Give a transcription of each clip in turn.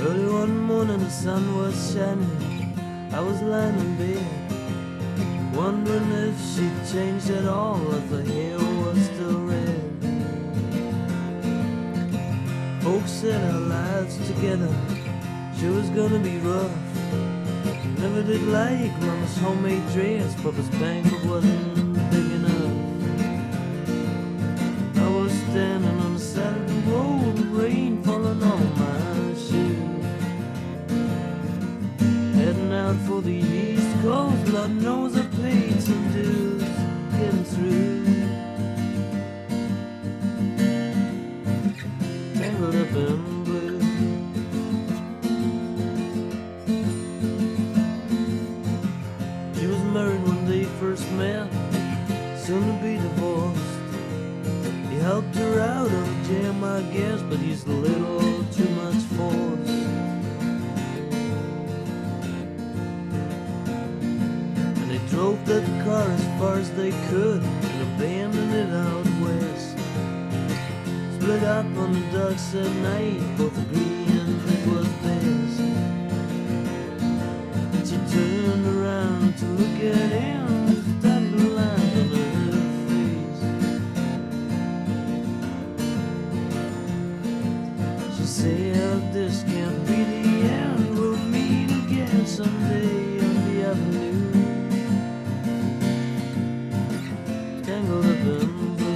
Early one morning the sun was shining. I was lying in bed, wondering if she'd changed at all, if her hair was still red. Folks said our lives together sure was gonna be rough. Never did like Mama's homemade dress, Papa's banquet wasn't big enough. I was standing on the side of the road, rain falling on my shoes, heading out for the East Coast. Lord knows I paid some dues getting through. Tangled up in blue. She was married when they first met, soon to be divorced. He helped her out of a jam, I guess, but he's a little too much force. And they drove that car as far as they could and abandoned it out west. Split up on the docks at night, both agreeing it was best. And she turned around to look at him, started to line on her face. She said, this can't be the end, we'll meet again someday on the avenue. Tangled up in blue.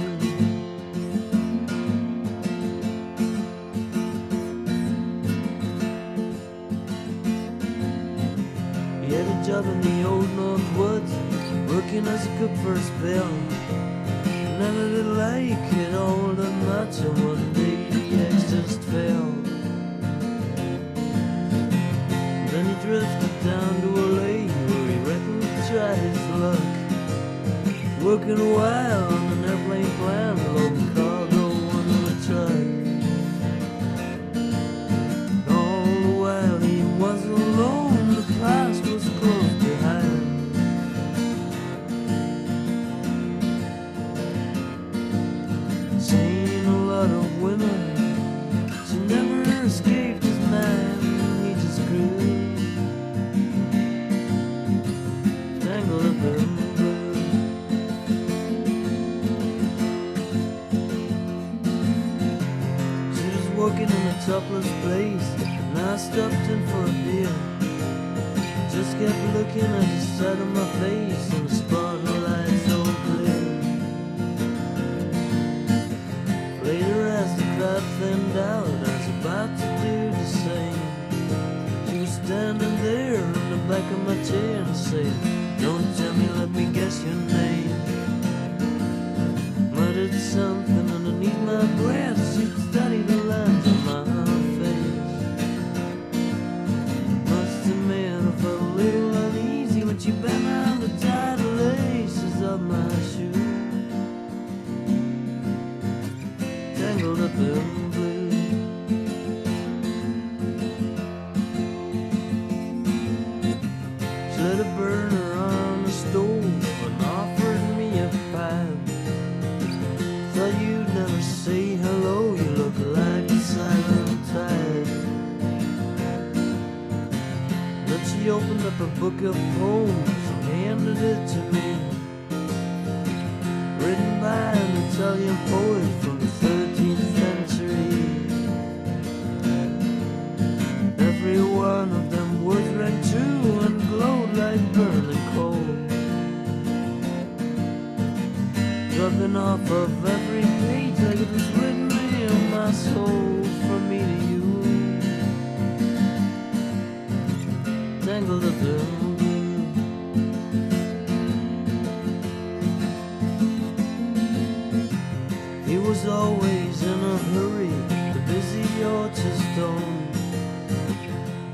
He had a job in the old North Woods, working as a cook for a spell. Never did like it all that much, and one day the axe just fell. Then he drifted down to LA, where he reckoned to try his luck, working a while on an airplane plan, loading cargo on a truck. All the while he was alone, the past was close behind. Seen a lot of women, she never escaped his mind. He just grew tangled up in blue. She was working in a topless place, and I stopped in for a beer. Just kept looking at the side of my face, and the spotlight so clear. Later as the crowd thinned out, I was about to do the same. She was standing there on the back of my chair and said, don't tell me, let me guess your name. Muttered something underneath my breath, she studied the lines on my face. Must admit I felt a little uneasy when she bent out the tight laces of my shoe. Tangled up in blue. She lit a burner on the stove and offered me a pipe. Thought you'd never say hello, you look like a silent tide. Then she opened up a book of poems and handed it to me, written by an Italian poet from the 13th century. Every one of them words rang true and glowed like burning coal, dropping off of every page like it was written in my soul from me to you. Tangled up in blue. He was always in a hurry, the busy orchard stone.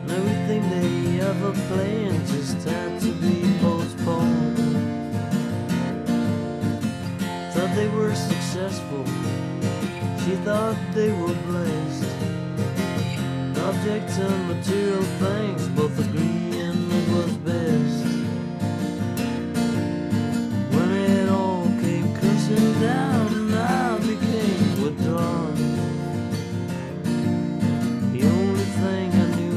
And everything they ever planned just had to be postponed. Thought they were successful, she thought they were blessed. Objects and material things both agreeing it was best. When it all came crashing down, I became withdrawn. The only thing I knew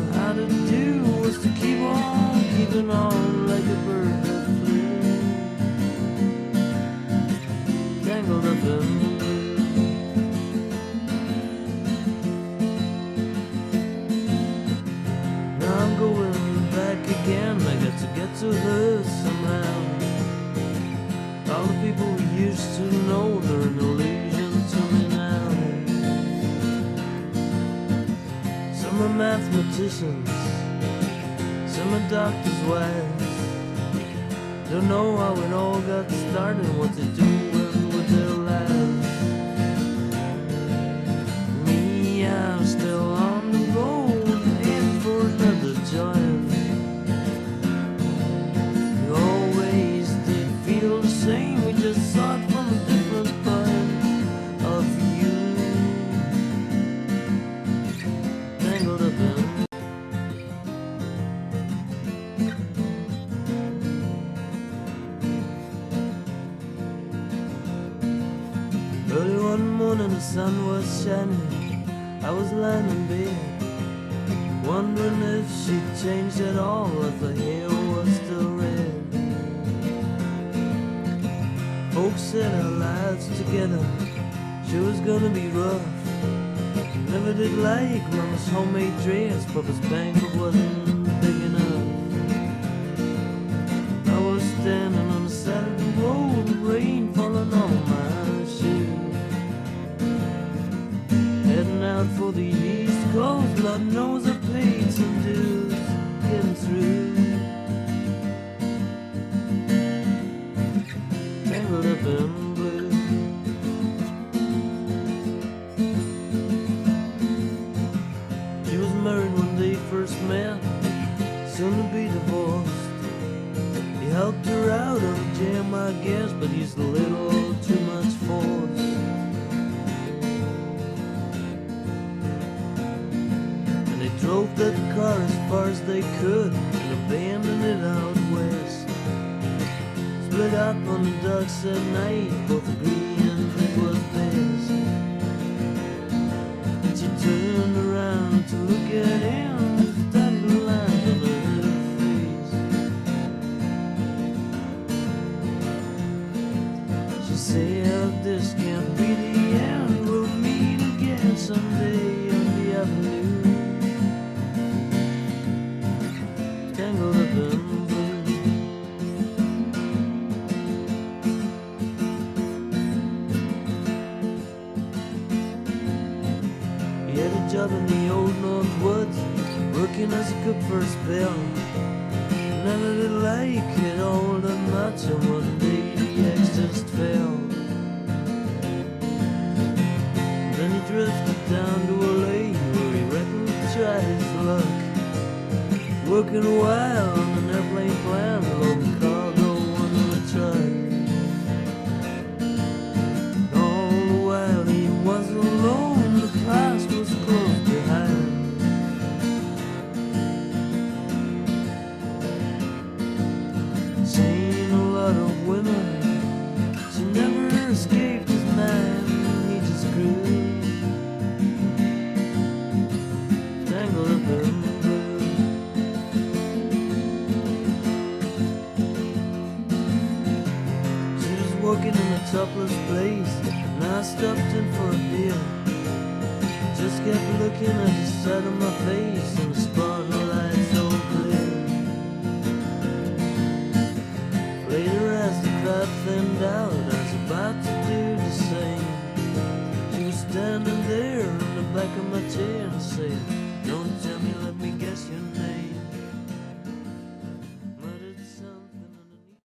to her somehow. All the people we used to know, they're an illusion to me now. Some are mathematicians, some are doctors' wives. Don't know how it all got started, what they're doing with their lives. Me, I'm still on the road, heading for another joint. We always did feel the same, we just saw it from a different point of view. Tangled up in early one morning, the sun was shining. I was lying in bed, wondering if she'd changed at all, if her hair was still red. Folks said our lives together, she was gonna be rough. Never did like Mama's homemade dress, Papa's banquet wasn't big enough. I was standing on the side of the road, rain falling on my shoes. Heading out for the East Coast, Lord knows I paid some dues getting through. Tangled up in blue. She was married when they first met, soon to be divorced. He helped her out of a jam, I guess, but he's a little too much force. And they drove that car as far as they could and abandoned it out west. Split up on the docks at night, both agreeing it was best. And she turned around to look at him, studied the lines on her face. She said, this can't be the end, we'll meet again someday on the avenue. Tangled up in blue. He had a job in the old North Woods, working as a cook for a spell. Never did like it all that much, and one day the axe just fell. Then he drifted down to LA, where he reckoned to try his luck. Working a while on an airplane plan, loading cargo on a truck. All the while he was alone, the past was close behind. Seen a lot of women, she never escaped his mind. He just grew tangled up in blue. She was working in a topless place, and I stopped in for a beer. Just kept looking at the side of my face, and the spotlight so clear. Later as the crowd thinned out, I was about to do the same. She was standing there in the back of my chair and said, don't tell me, let me guess your name.